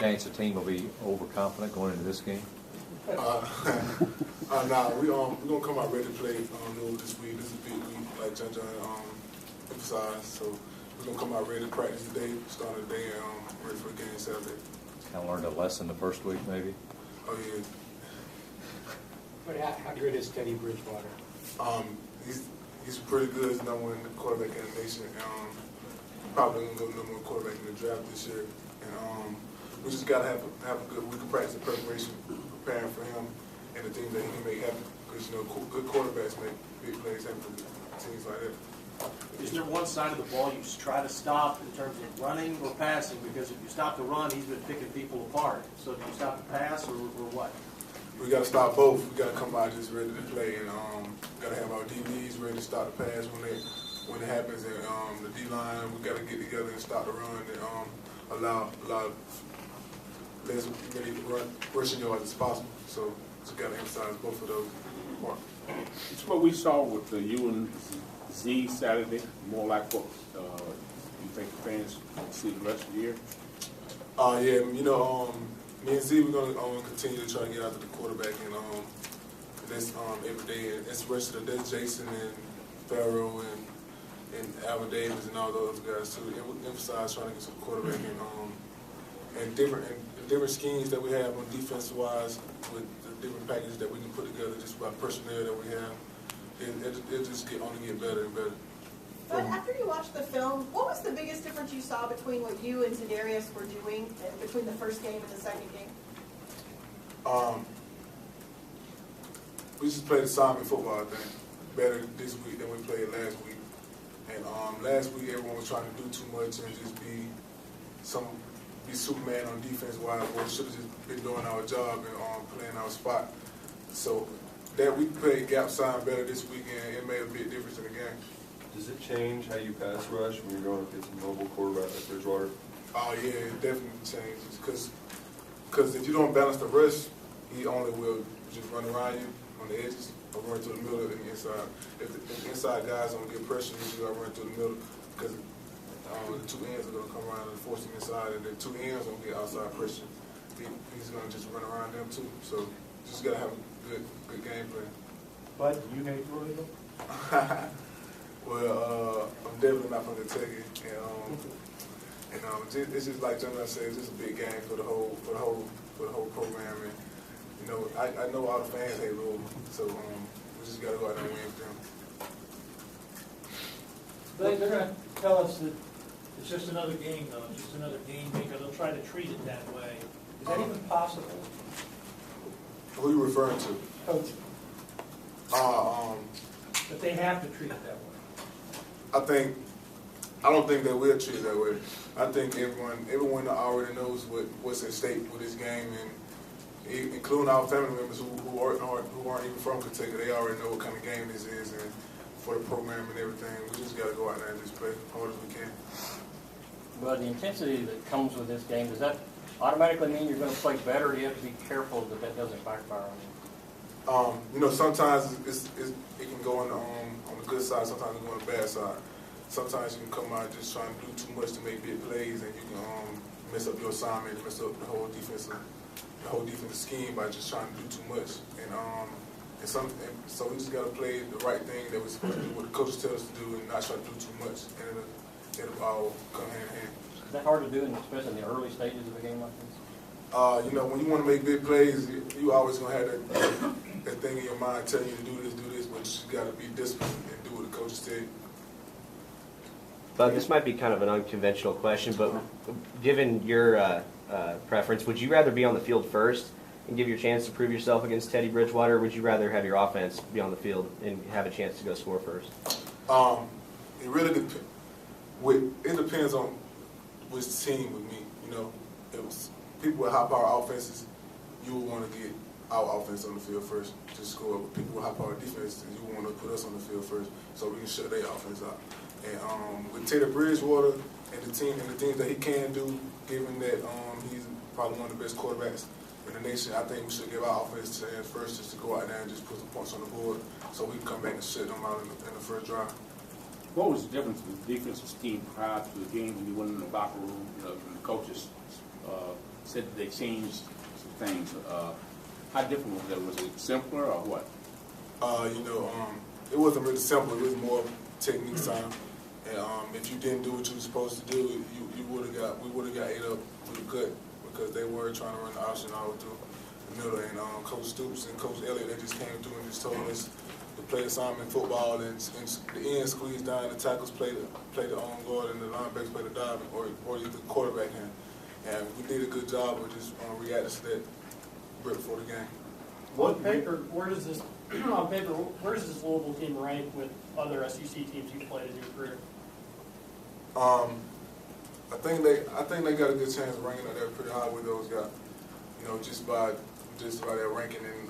chance the team will be overconfident going into this game? Nah, we're gonna come out ready to play this week. This is a big week, like John emphasized. So we're gonna come out ready to practice today, start the day, and ready for the game Saturday. Kind of learned a lesson the first week, maybe. Oh yeah. But how good is Teddy Bridgewater? He's pretty good. He's number one quarterback in the nation. Probably gonna go number one quarterback in the draft this year. And we just gotta have a good week of practice and preparation, preparing for him and the things that he can make happen. Because good quarterbacks make big plays happen for teams like that. Is there one side of the ball you try to stop in terms of running or passing? Because if you stop the run, he's been picking people apart. So do you stop the pass or what? We got to stop both. We got to come out just ready to play, and got to have our DBs ready to start the pass when it happens, and the D line we got to get together and start the run and allow less many rushing yards as possible. So just got to emphasize both of those parts. It's what we saw with the UNZ Saturday. More like what you think the fans see the rest of the year. Yeah, me and Z, we're going to continue to try to get after the quarterback, and that's every day. And especially that's Jason and Farrell and Alvin Davis and all those guys too. And we emphasize trying to get some quarterback and different schemes that we have on defense wise with the different packages that we can put together just by personnel that we have. It'll just only get better and better. But after you watched the film, what was the biggest difference you saw between what you and Za'Darius were doing between the first game and the second game? We just played assignment football, I think, better this week than we played last week. And last week everyone was trying to do too much and just be Superman on defense while we should have just been doing our job and playing our spot. So that we played gap sign better this weekend, it made a big difference in the game. Does it change how you pass rush when you're going up against a mobile quarterback like Bridgewater? Oh yeah, it definitely changes. Because if you don't balance the rush, he only will just run around you on the edges or run to the middle and the inside. If the inside guys don't get pressure, you got to run through the middle because the two ends are going to come around and force him inside, and the two ends going to get outside pressure. He's going to just run around them too. So just got to have a good game plan. Bud, do you hate Louisville? Well, I'm definitely not from Kentucky, and it's just like John said, it's just a big game for the whole program, and I know all the fans hate Louisville, so we just got to go out there and win with them. They're going to tell us that it's just another game, though. It's just another game maker. They'll try to treat it that way. Is that even possible? Who are you referring to? Coaching. But they have to treat it that way. I don't think that we'll treat it that way. I think everyone already knows what's at stake with this game, and including our family members who aren't even from Kentucky. They already know what kind of game this is, and for the program and everything, we just got to go out there and just play as hard as we can. But the intensity that comes with this game, does that automatically mean you're going to play better, or do you have to be careful that doesn't backfire on you? Sometimes it can go on the good side, sometimes it can go on the bad side. Sometimes you can come out just trying to do too much to make big plays, and you can mess up your assignment, mess up the whole defensive scheme by just trying to do too much. So we just got to play the right thing that we're supposed to do, what the coaches tell us to do, and not try to do too much, and it'll all come hand in hand. Is that hard to do, especially in the early stages of a game like this? When you want to make big plays, you always going to have that thing in your mind telling you to do this, but you got to be disciplined and do what the coaches tell you. But this might be kind of an unconventional question, but given your preference, would you rather be on the field first and give your chance to prove yourself against Teddy Bridgewater, or would you rather have your offense be on the field and have a chance to go score first? It really depends. It depends on which team with me. It was people with high-power offenses, you would want to get our offense on the field first to score. With people with high-power defenses, you would want to put us on the field first so we can shut their offense out. And with Teddy Bridgewater and the things that he can do, given that he's probably one of the best quarterbacks in the nation, I think we should give our offense a chance first just to go out there and just put some points on the board so we can come back and shut them out in the first drive. What was the difference in the defensive scheme prior to the game when you went in the locker room, and the coaches said that they changed some things. How different was that? Was it simpler or what? It wasn't really simple. It was more technique time. And if you didn't do what you were supposed to do, we would have got ate up with a gut because they were trying to run the option all through the middle. And Coach Stoops and Coach Elliott, they just came through and just told us to play assignment football and the end squeeze down, the tackles play the on guard and the linebackers play the diving or the quarterback hand. And we did a good job of just reacting to that right before the game. On paper, where does this Louisville team rank with other SEC teams you've played in your career? I think they got a good chance of ranking up there pretty high with those guys. Just by their ranking in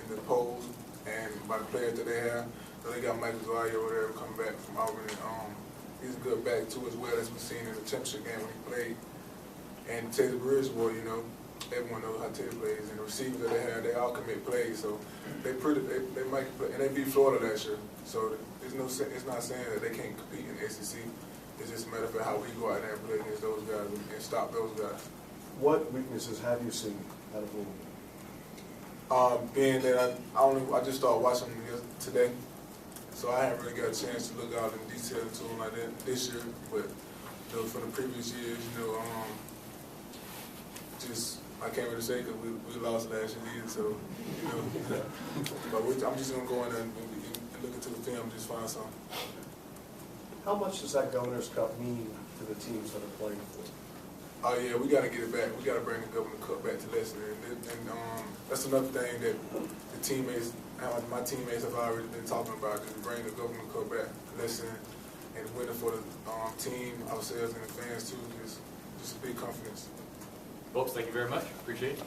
the polls and by the players that they have. So they got Michael Zaire over there coming back from Auburn, and he's a good back too as well as we've seen in the championship game when he played. And Teddy Bridgewater, everyone knows how Teddy plays, and the receivers that they have, they all commit plays. So they might play, and they beat Florida last year. So it's not saying that they can't compete in the SEC. It's just a matter of how we go out there and play against those guys and stop those guys. What weaknesses have you seen out of Louisville? Being that I just started watching them today, so I haven't really got a chance to look out in detail into them like that this year. But from the previous years, I can't really say because we lost last year, so but I'm just gonna go in there and look into the film and just find something. How much does that Governor's Cup mean to the teams that are playing for? Oh yeah, we got to get it back. We got to bring the Governor Cup back to Leicester, and that's another thing that the teammates, my teammates have already been talking about. Is bring the Governor Cup back to Leicester and win it for the team, ourselves, and the fans too. Just big confidence. Folks, thank you very much. Appreciate it.